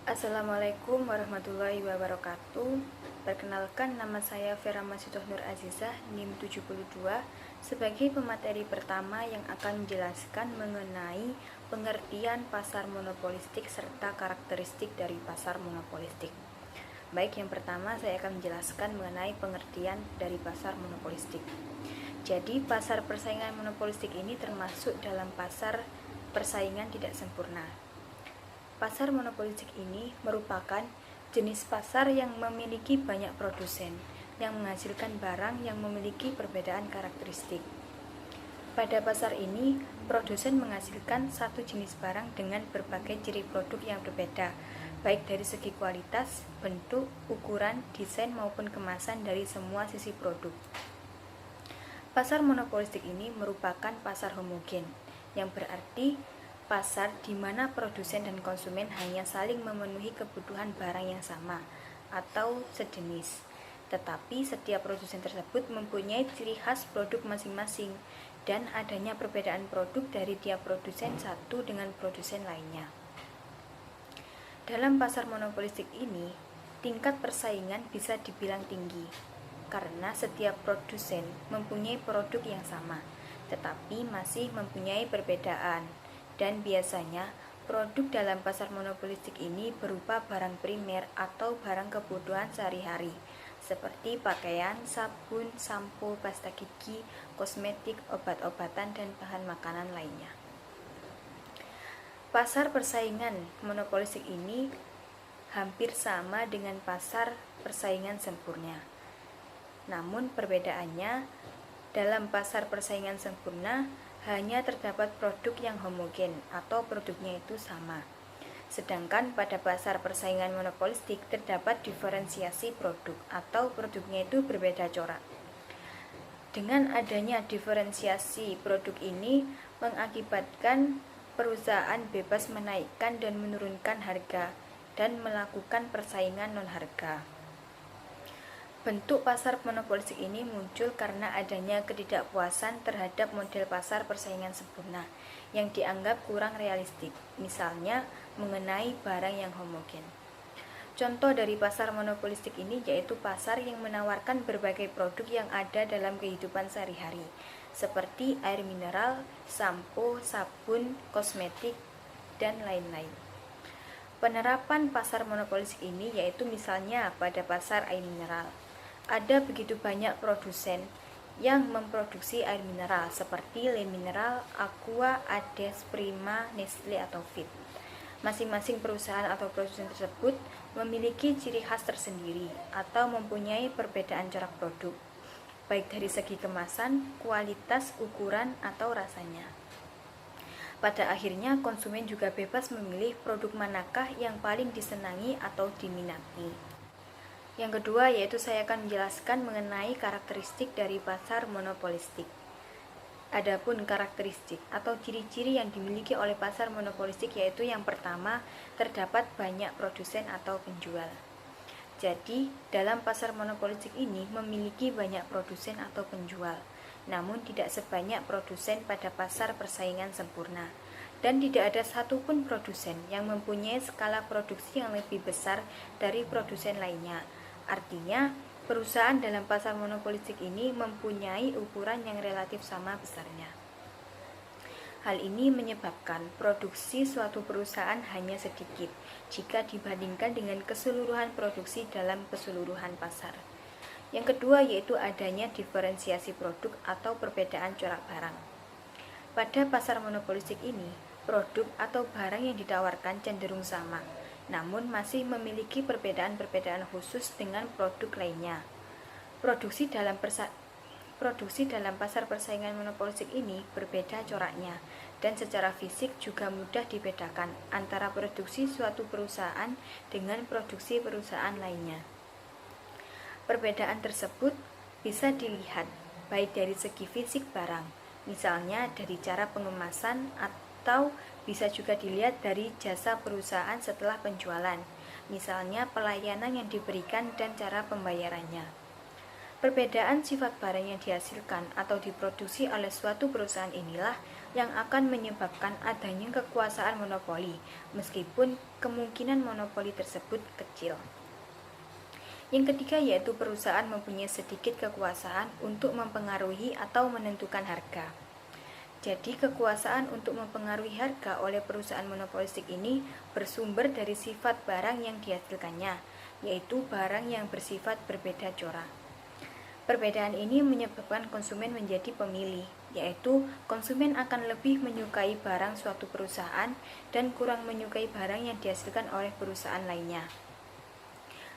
Assalamualaikum warahmatullahi wabarakatuh. Perkenalkan, nama saya Vera Masitoh Nur Azizah, NIM 72, sebagai pemateri pertama yang akan menjelaskan mengenai pengertian pasar monopolistik serta karakteristik dari pasar monopolistik. Baik, yang pertama saya akan menjelaskan mengenai pengertian dari pasar monopolistik. Jadi, pasar persaingan monopolistik ini termasuk dalam pasar persaingan tidak sempurna. Pasar monopolistik ini merupakan jenis pasar yang memiliki banyak produsen yang menghasilkan barang yang memiliki perbedaan karakteristik. Pada pasar ini, produsen menghasilkan satu jenis barang dengan berbagai ciri produk yang berbeda, baik dari segi kualitas, bentuk, ukuran, desain maupun kemasan dari semua sisi produk. Pasar monopolistik ini merupakan pasar homogen, yang berarti pasar di mana produsen dan konsumen hanya saling memenuhi kebutuhan barang yang sama atau sejenis. Tetapi setiap produsen tersebut mempunyai ciri khas produk masing-masing dan adanya perbedaan produk dari tiap produsen satu dengan produsen lainnya. Dalam pasar monopolistik ini, tingkat persaingan bisa dibilang tinggi karena setiap produsen mempunyai produk yang sama, tetapi masih mempunyai perbedaan. Dan biasanya produk dalam pasar monopolistik ini berupa barang primer atau barang kebutuhan sehari-hari seperti pakaian, sabun, sampo, pasta gigi, kosmetik, obat-obatan, dan bahan makanan lainnya. Pasar persaingan monopolistik ini hampir sama dengan pasar persaingan sempurna. Namun perbedaannya, dalam pasar persaingan sempurna hanya terdapat produk yang homogen atau produknya itu sama. Sedangkan pada pasar persaingan monopolistik terdapat diferensiasi produk atau produknya itu berbeda corak. Dengan adanya diferensiasi produk ini mengakibatkan perusahaan bebas menaikkan dan menurunkan harga dan melakukan persaingan non harga. Bentuk pasar monopolistik ini muncul karena adanya ketidakpuasan terhadap model pasar persaingan sempurna yang dianggap kurang realistik, misalnya mengenai barang yang homogen. Contoh dari pasar monopolistik ini yaitu pasar yang menawarkan berbagai produk yang ada dalam kehidupan sehari-hari, seperti air mineral, sampo, sabun, kosmetik, dan lain-lain. Penerapan pasar monopolistik ini yaitu misalnya pada pasar air mineral. Ada begitu banyak produsen yang memproduksi air mineral seperti Le Mineral, Aqua, Ades, Prima, Nestle, atau Fit. Masing-masing perusahaan atau produsen tersebut memiliki ciri khas tersendiri atau mempunyai perbedaan corak produk, baik dari segi kemasan, kualitas, ukuran, atau rasanya. Pada akhirnya, konsumen juga bebas memilih produk manakah yang paling disenangi atau diminati. Yang kedua yaitu saya akan menjelaskan mengenai karakteristik dari pasar monopolistik. Adapun karakteristik atau ciri-ciri yang dimiliki oleh pasar monopolistik yaitu yang pertama, terdapat banyak produsen atau penjual. Jadi, dalam pasar monopolistik ini memiliki banyak produsen atau penjual, namun tidak sebanyak produsen pada pasar persaingan sempurna. Dan tidak ada satupun produsen yang mempunyai skala produksi yang lebih besar dari produsen lainnya. Artinya, perusahaan dalam pasar monopolistik ini mempunyai ukuran yang relatif sama besarnya. Hal ini menyebabkan produksi suatu perusahaan hanya sedikit jika dibandingkan dengan keseluruhan produksi dalam keseluruhan pasar. Yang kedua yaitu adanya diferensiasi produk atau perbedaan corak barang. Pada pasar monopolistik ini, produk atau barang yang ditawarkan cenderung sama, namun masih memiliki perbedaan-perbedaan khusus dengan produk lainnya. Produksi dalam pasar persaingan monopolistik ini berbeda coraknya, dan secara fisik juga mudah dibedakan antara produksi suatu perusahaan dengan produksi perusahaan lainnya. Perbedaan tersebut bisa dilihat baik dari segi fisik barang, misalnya dari cara pengemasan, atau bisa juga dilihat dari jasa perusahaan setelah penjualan, misalnya pelayanan yang diberikan dan cara pembayarannya. Perbedaan sifat barang yang dihasilkan atau diproduksi oleh suatu perusahaan inilah yang akan menyebabkan adanya kekuasaan monopoli, meskipun kemungkinan monopoli tersebut kecil. Yang ketiga yaitu perusahaan mempunyai sedikit kekuasaan untuk mempengaruhi atau menentukan harga. Jadi kekuasaan untuk mempengaruhi harga oleh perusahaan monopolistik ini bersumber dari sifat barang yang dihasilkannya, yaitu barang yang bersifat berbeda corak. Perbedaan ini menyebabkan konsumen menjadi pemilih, yaitu konsumen akan lebih menyukai barang suatu perusahaan dan kurang menyukai barang yang dihasilkan oleh perusahaan lainnya.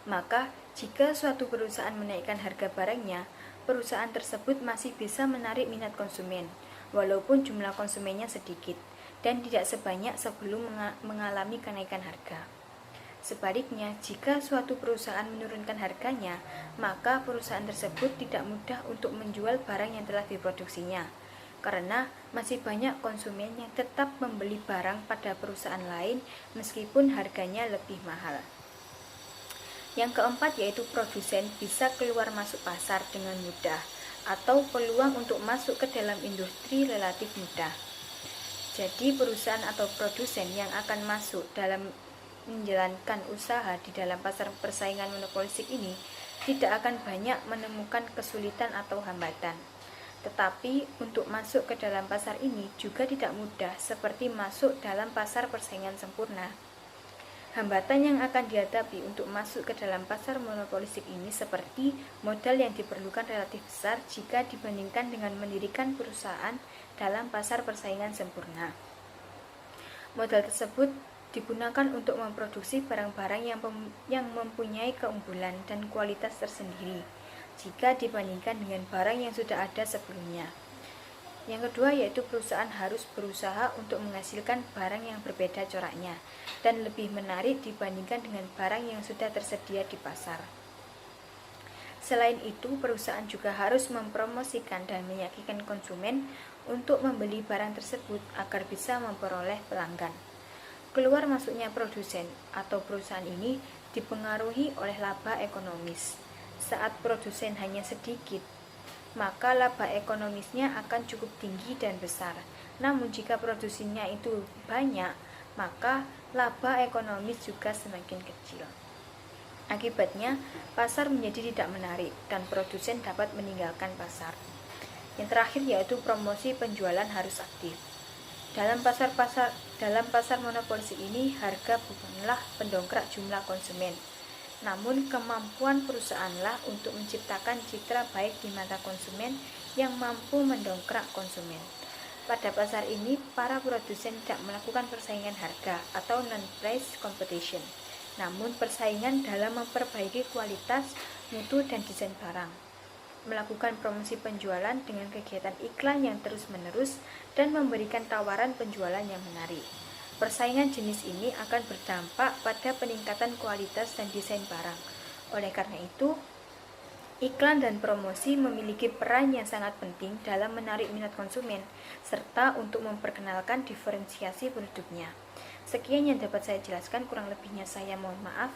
Maka, jika suatu perusahaan menaikkan harga barangnya, perusahaan tersebut masih bisa menarik minat konsumen, walaupun jumlah konsumennya sedikit, dan tidak sebanyak sebelum mengalami kenaikan harga. Sebaliknya, jika suatu perusahaan menurunkan harganya, maka perusahaan tersebut tidak mudah untuk menjual barang yang telah diproduksinya, karena masih banyak konsumen yang tetap membeli barang pada perusahaan lain meskipun harganya lebih mahal. Yang keempat yaitu produsen bisa keluar masuk pasar dengan mudah, atau peluang untuk masuk ke dalam industri relatif mudah. Jadi perusahaan atau produsen yang akan masuk dalam menjalankan usaha di dalam pasar persaingan monopolistik ini tidak akan banyak menemukan kesulitan atau hambatan. Tetapi untuk masuk ke dalam pasar ini juga tidak mudah seperti masuk dalam pasar persaingan sempurna. Hambatan yang akan dihadapi untuk masuk ke dalam pasar monopolistik ini seperti modal yang diperlukan relatif besar jika dibandingkan dengan mendirikan perusahaan dalam pasar persaingan sempurna. Modal tersebut digunakan untuk memproduksi barang-barang yang mempunyai keunggulan dan kualitas tersendiri jika dibandingkan dengan barang yang sudah ada sebelumnya. Yang kedua yaitu perusahaan harus berusaha untuk menghasilkan barang yang berbeda coraknya dan lebih menarik dibandingkan dengan barang yang sudah tersedia di pasar. Selain itu, perusahaan juga harus mempromosikan dan meyakinkan konsumen untuk membeli barang tersebut agar bisa memperoleh pelanggan. Keluar masuknya produsen atau perusahaan ini dipengaruhi oleh laba ekonomis. Saat produsen hanya sedikit, maka laba ekonomisnya akan cukup tinggi dan besar. Namun jika produksinya itu banyak, maka laba ekonomis juga semakin kecil. Akibatnya, pasar menjadi tidak menarik dan produsen dapat meninggalkan pasar. Yang terakhir yaitu promosi penjualan harus aktif. Dalam pasar monopolistik ini, harga bukanlah pendongkrak jumlah konsumen, namun kemampuan perusahaanlah untuk menciptakan citra baik di mata konsumen yang mampu mendongkrak konsumen. Pada pasar ini, para produsen tidak melakukan persaingan harga atau non-price competition, namun persaingan dalam memperbaiki kualitas, mutu, dan desain barang. Melakukan promosi penjualan dengan kegiatan iklan yang terus-menerus dan memberikan tawaran penjualan yang menarik. Persaingan jenis ini akan berdampak pada peningkatan kualitas dan desain barang. Oleh karena itu, iklan dan promosi memiliki peran yang sangat penting dalam menarik minat konsumen serta untuk memperkenalkan diferensiasi produknya. Sekian yang dapat saya jelaskan, kurang lebihnya saya mohon maaf.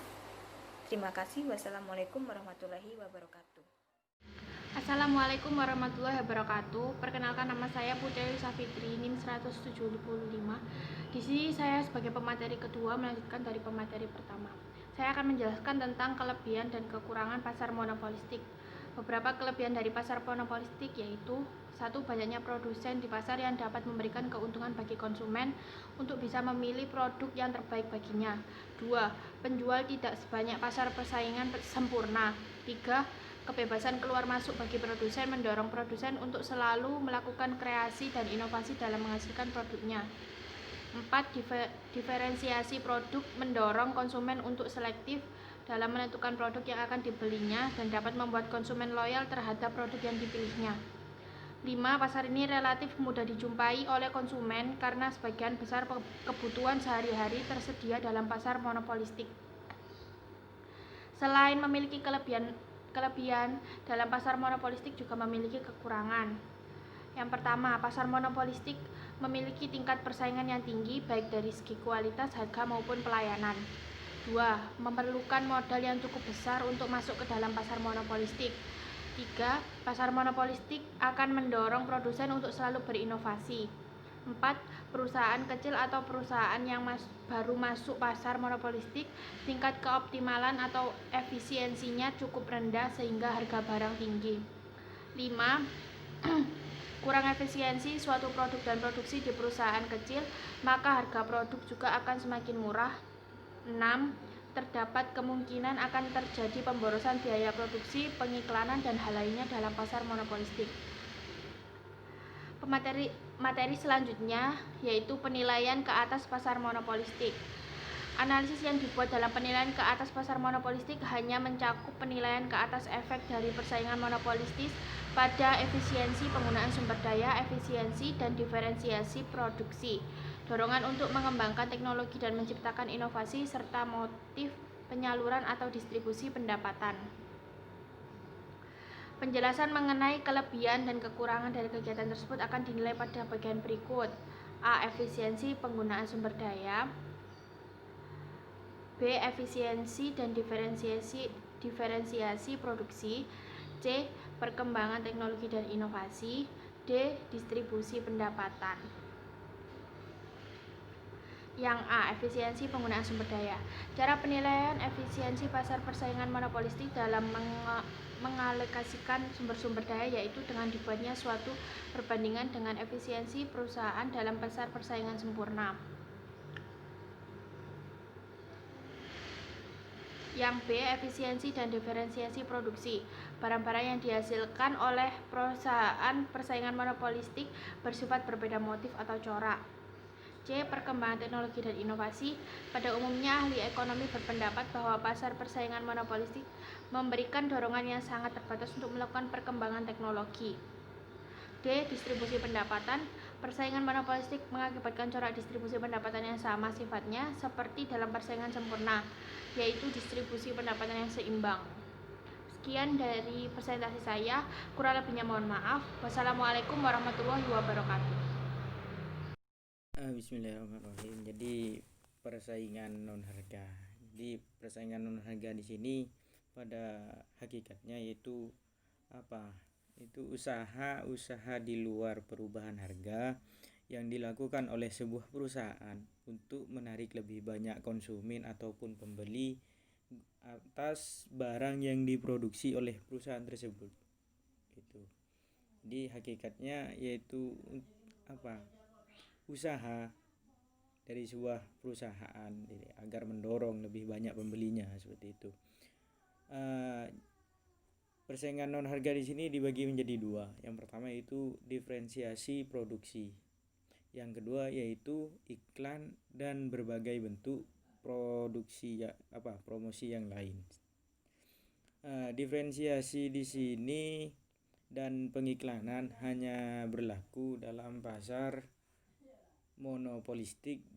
Terima kasih. Wassalamualaikum warahmatullahi wabarakatuh. Assalamualaikum warahmatullahi wabarakatuh. Perkenalkan, nama saya Putri Safitri, NIM 175. Di sini saya sebagai pemateri kedua melanjutkan dari pemateri pertama. Saya akan menjelaskan tentang kelebihan dan kekurangan pasar monopolistik. Beberapa kelebihan dari pasar monopolistik yaitu: 1. Banyaknya produsen di pasar yang dapat memberikan keuntungan bagi konsumen untuk bisa memilih produk yang terbaik baginya. 2. Penjual tidak sebanyak pasar persaingan sempurna. 3. Kebebasan keluar masuk bagi produsen mendorong produsen untuk selalu melakukan kreasi dan inovasi dalam menghasilkan produknya. 4. Diferensiasi produk mendorong konsumen untuk selektif dalam menentukan produk yang akan dibelinya dan dapat membuat konsumen loyal terhadap produk yang dipilihnya. 5. Pasar ini relatif mudah dijumpai oleh konsumen karena sebagian besar kebutuhan sehari-hari tersedia dalam pasar monopolistik. Selain memiliki kelebihan dalam pasar monopolistik juga memiliki kekurangan. Yang pertama, pasar monopolistik memiliki tingkat persaingan yang tinggi baik dari segi kualitas, harga maupun pelayanan. 2. Memerlukan modal yang cukup besar untuk masuk ke dalam pasar monopolistik. 3. Pasar monopolistik akan mendorong produsen untuk selalu berinovasi. 4. Perusahaan kecil atau perusahaan yang baru masuk pasar monopolistik, tingkat keoptimalan atau efisiensinya cukup rendah sehingga harga barang tinggi. 5. Kurang efisiensi suatu produk dan produksi di perusahaan kecil, maka harga produk juga akan semakin murah. 6. Terdapat kemungkinan akan terjadi pemborosan biaya produksi, pengiklanan, dan hal lainnya dalam pasar monopolistik. Materi selanjutnya yaitu penilaian ke atas pasar monopolistik. Analisis yang dibuat dalam penilaian ke atas pasar monopolistik hanya mencakup penilaian ke atas efek dari persaingan monopolistis pada efisiensi penggunaan sumber daya, efisiensi dan diferensiasi produksi, dorongan untuk mengembangkan teknologi dan menciptakan inovasi, serta motif penyaluran atau distribusi pendapatan. Penjelasan mengenai kelebihan dan kekurangan dari kegiatan tersebut akan dinilai pada bagian berikut. A. Efisiensi penggunaan sumber daya. B. Efisiensi dan diferensiasi produksi. C. Perkembangan teknologi dan inovasi. D. Distribusi pendapatan. Yang A. Efisiensi penggunaan sumber daya. Cara penilaian efisiensi pasar persaingan monopolistik dalam mengalokasikan sumber-sumber daya yaitu dengan dibuatnya suatu perbandingan dengan efisiensi perusahaan dalam pasar persaingan sempurna. Yang B. Efisiensi dan diferensiasi produksi. Barang-barang yang dihasilkan oleh perusahaan persaingan monopolistik bersifat berbeda motif atau corak. C. Perkembangan teknologi dan inovasi. Pada umumnya, ahli ekonomi berpendapat bahwa pasar persaingan monopolistik memberikan dorongan yang sangat terbatas untuk melakukan perkembangan teknologi. D. Distribusi pendapatan. Persaingan monopolistik mengakibatkan corak distribusi pendapatan yang sama sifatnya seperti dalam persaingan sempurna, yaitu distribusi pendapatan yang seimbang. Sekian dari presentasi saya, kurang lebihnya mohon maaf. Wassalamualaikum warahmatullahi wabarakatuh. Bismillahirrahmanirrahim. Jadi persaingan non harga. Jadi persaingan non harga di sini pada hakikatnya yaitu apa? Itu usaha di luar perubahan harga yang dilakukan oleh sebuah perusahaan untuk menarik lebih banyak konsumen ataupun pembeli atas barang yang diproduksi oleh perusahaan tersebut. Gitu. Jadi hakikatnya yaitu apa? Usaha dari sebuah perusahaan agar mendorong lebih banyak pembelinya seperti itu. Persaingan non harga di sini dibagi menjadi dua. Yang pertama yaitu diferensiasi produksi. Yang kedua yaitu iklan dan berbagai bentuk promosi yang lain. Diferensiasi di sini dan pengiklanan hanya berlaku dalam pasar monopolistik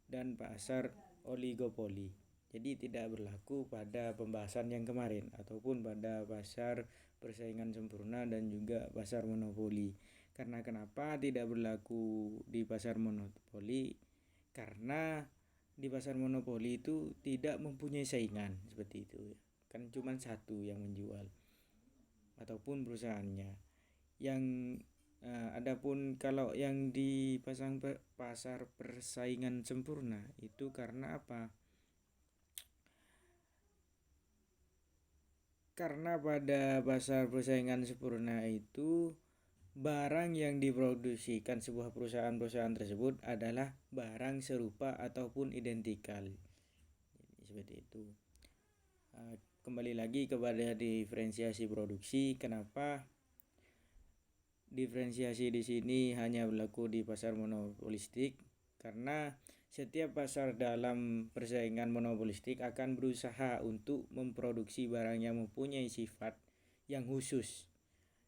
dan pasar oligopoli. Jadi tidak berlaku pada pembahasan yang kemarin ataupun pada pasar persaingan sempurna dan juga pasar monopoli. Karena kenapa tidak berlaku di pasar monopoli? Karena di pasar monopoli itu tidak mempunyai saingan seperti itu. Kan cuma satu yang menjual ataupun perusahaannya. Yang adapun kalau yang di pasar persaingan sempurna itu karena apa? Karena pada pasar persaingan sempurna itu barang yang diproduksikan sebuah perusahaan tersebut adalah barang serupa ataupun identikal. Seperti itu. Kembali lagi kepada diferensiasi produksi. Kenapa diferensiasi di sini hanya berlaku di pasar monopolistik? Karena setiap pasar dalam persaingan monopolistik akan berusaha untuk memproduksi barang yang mempunyai sifat yang khusus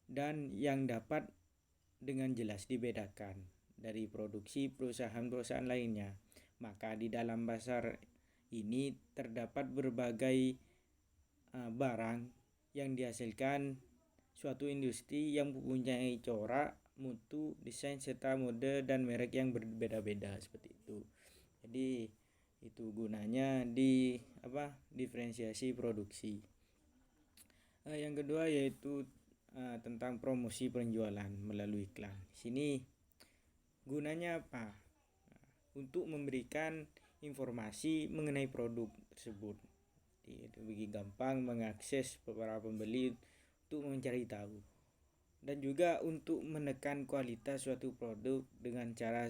dan yang dapat dengan jelas dibedakan dari produksi perusahaan-perusahaan lainnya. Maka di dalam pasar ini terdapat berbagai barang yang dihasilkan suatu industri yang mempunyai corak, mutu, desain serta mode dan merek yang berbeda-beda seperti itu. Jadi itu gunanya diferensiasi produksi. Yang kedua yaitu tentang promosi penjualan melalui iklan. Sini gunanya apa? Untuk memberikan informasi mengenai produk tersebut. Jadi lebih gampang mengakses para pembeli untuk mencari tahu. Dan juga untuk menekan kualitas suatu produk dengan cara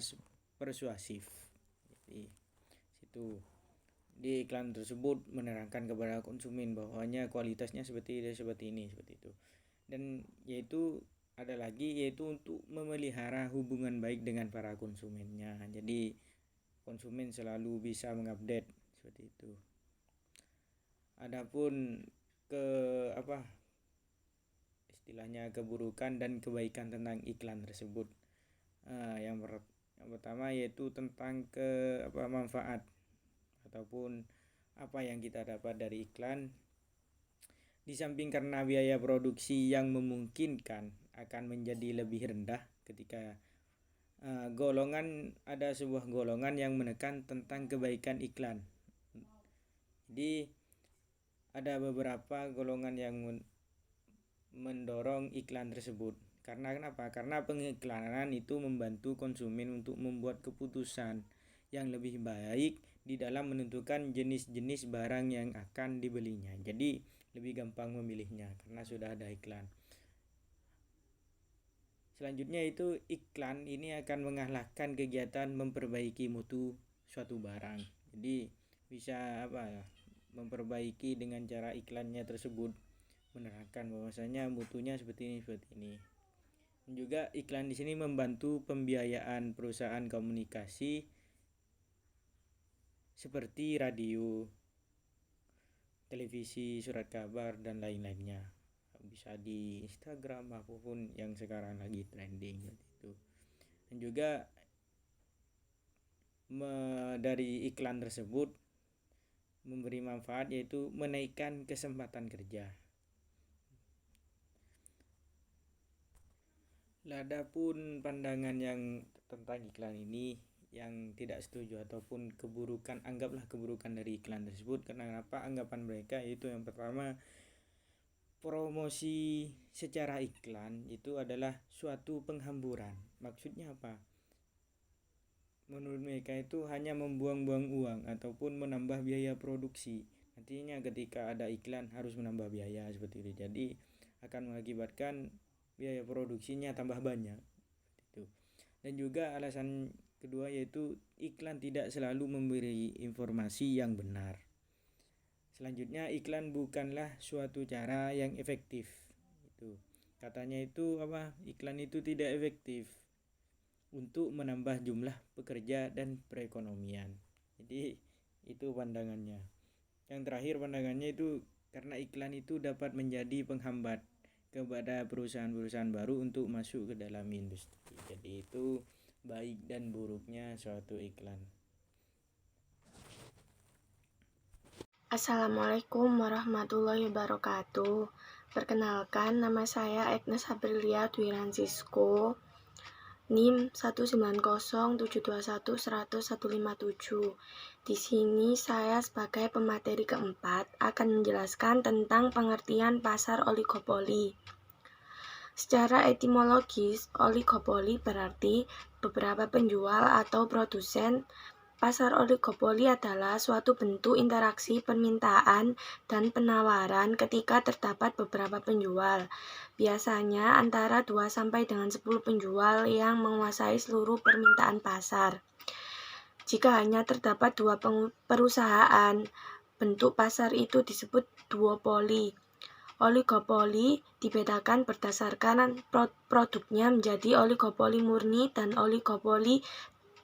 persuasif. Jadi situ di iklan tersebut menerangkan kepada konsumen bahwanya kualitasnya seperti ini, seperti itu. Dan yaitu ada lagi yaitu untuk memelihara hubungan baik dengan para konsumennya. Jadi konsumen selalu bisa mengupdate seperti itu. Adapun istilahnya keburukan dan kebaikan tentang iklan tersebut. Yang pertama yaitu tentang manfaat ataupun apa yang kita dapat dari iklan. Di samping karena biaya produksi yang memungkinkan akan menjadi lebih rendah ketika ada sebuah golongan yang menekan tentang kebaikan iklan. Jadi ada beberapa golongan yang mendorong iklan tersebut. Karena kenapa? Karena pengiklanan itu membantu konsumen untuk membuat keputusan yang lebih baik di dalam menentukan jenis-jenis barang yang akan dibelinya. Jadi lebih gampang memilihnya karena sudah ada iklan. Selanjutnya itu iklan ini akan mengalahkan kegiatan memperbaiki mutu suatu barang. Jadi bisa memperbaiki dengan cara iklannya tersebut menerangkan bahwasanya mutunya seperti ini. Dan juga iklan di sini membantu pembiayaan perusahaan komunikasi seperti radio, televisi, surat kabar dan lain-lainnya. Bisa di Instagram apapun yang sekarang lagi trending gitu. Dan juga dari iklan tersebut memberi manfaat yaitu menaikkan kesempatan kerja. Adapun pandangan yang tentang iklan ini yang tidak setuju ataupun anggaplah keburukan dari iklan tersebut. Kenapa anggapan mereka? Yaitu yang pertama, promosi secara iklan itu adalah suatu penghamburan. Maksudnya apa? Menurut mereka itu hanya membuang-buang uang ataupun menambah biaya produksi. Nantinya ketika ada iklan harus menambah biaya seperti itu. Jadi akan mengakibatkan biaya produksinya tambah banyak gitu. Dan juga alasan kedua yaitu iklan tidak selalu memberi informasi yang benar. Selanjutnya, iklan bukanlah suatu cara yang efektif. Itu katanya itu iklan itu tidak efektif untuk menambah jumlah pekerja dan perekonomian. Jadi itu pandangannya. Yang terakhir pandangannya itu karena iklan itu dapat menjadi penghambat kepada perusahaan-perusahaan baru untuk masuk ke dalam industri. Jadi itu baik dan buruknya suatu iklan. Assalamualaikum warahmatullahi wabarakatuh. Perkenalkan, nama saya Agnes Aprilia Dwi Francisco, NIM 19072110157. Di sini saya sebagai pemateri keempat akan menjelaskan tentang pengertian pasar oligopoli. Secara etimologis, oligopoli berarti beberapa penjual atau produsen. Pasar oligopoli adalah suatu bentuk interaksi permintaan dan penawaran ketika terdapat beberapa penjual. Biasanya antara 2 sampai dengan 10 penjual yang menguasai seluruh permintaan pasar. Jika hanya terdapat 2 perusahaan, bentuk pasar itu disebut duopoli. Oligopoli dibedakan berdasarkan produknya menjadi oligopoli murni dan oligopoli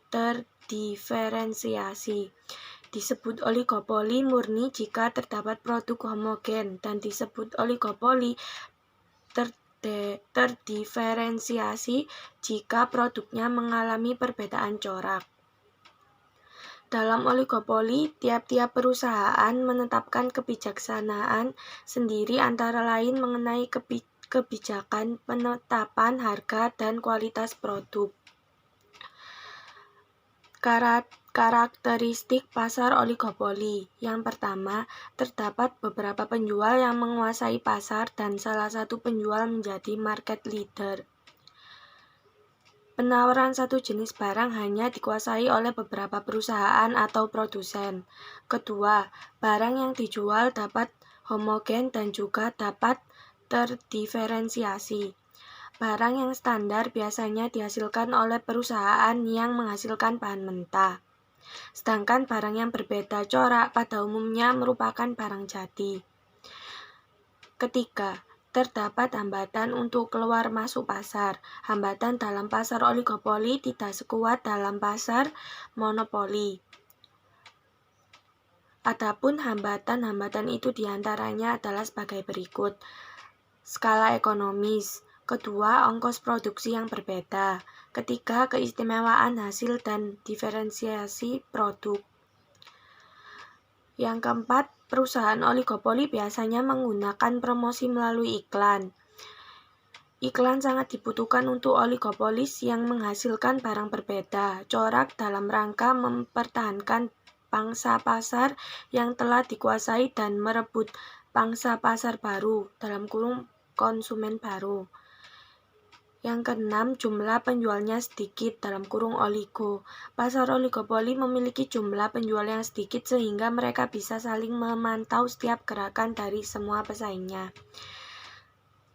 terdiferensiasi. Disebut oligopoli murni jika terdapat produk homogen dan disebut oligopoli terdiferensiasi jika produknya mengalami perbedaan corak. Dalam oligopoli, tiap-tiap perusahaan menetapkan kebijaksanaan sendiri antara lain mengenai kebijakan penetapan harga dan kualitas produk. Karakteristik pasar oligopoli. Yang pertama, terdapat beberapa penjual yang menguasai pasar dan salah satu penjual menjadi market leader. Penawaran satu jenis barang hanya dikuasai oleh beberapa perusahaan atau produsen. Kedua, barang yang dijual dapat homogen dan juga dapat terdiferensiasi. Barang yang standar biasanya dihasilkan oleh perusahaan yang menghasilkan bahan mentah. Sedangkan barang yang berbeda corak pada umumnya merupakan barang jadi. Ketiga, terdapat hambatan untuk keluar masuk pasar. Hambatan dalam pasar oligopoli tidak sekuat dalam pasar monopoli. Adapun hambatan-hambatan itu diantaranya adalah sebagai berikut. Skala ekonomis. Kedua, ongkos produksi yang berbeda. Ketiga, keistimewaan hasil dan diferensiasi produk. Yang keempat, perusahaan oligopoli biasanya menggunakan promosi melalui iklan. Iklan sangat dibutuhkan untuk oligopolis yang menghasilkan barang berbeda, corak dalam rangka mempertahankan pangsa pasar yang telah dikuasai dan merebut pangsa pasar baru (konsumen baru). Yang keenam, jumlah penjualnya sedikit (oligo). Pasar oligopoli memiliki jumlah penjual yang sedikit sehingga mereka bisa saling memantau setiap gerakan dari semua pesaingnya.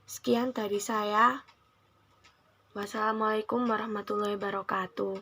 Sekian dari saya. Wassalamualaikum warahmatullahi wabarakatuh.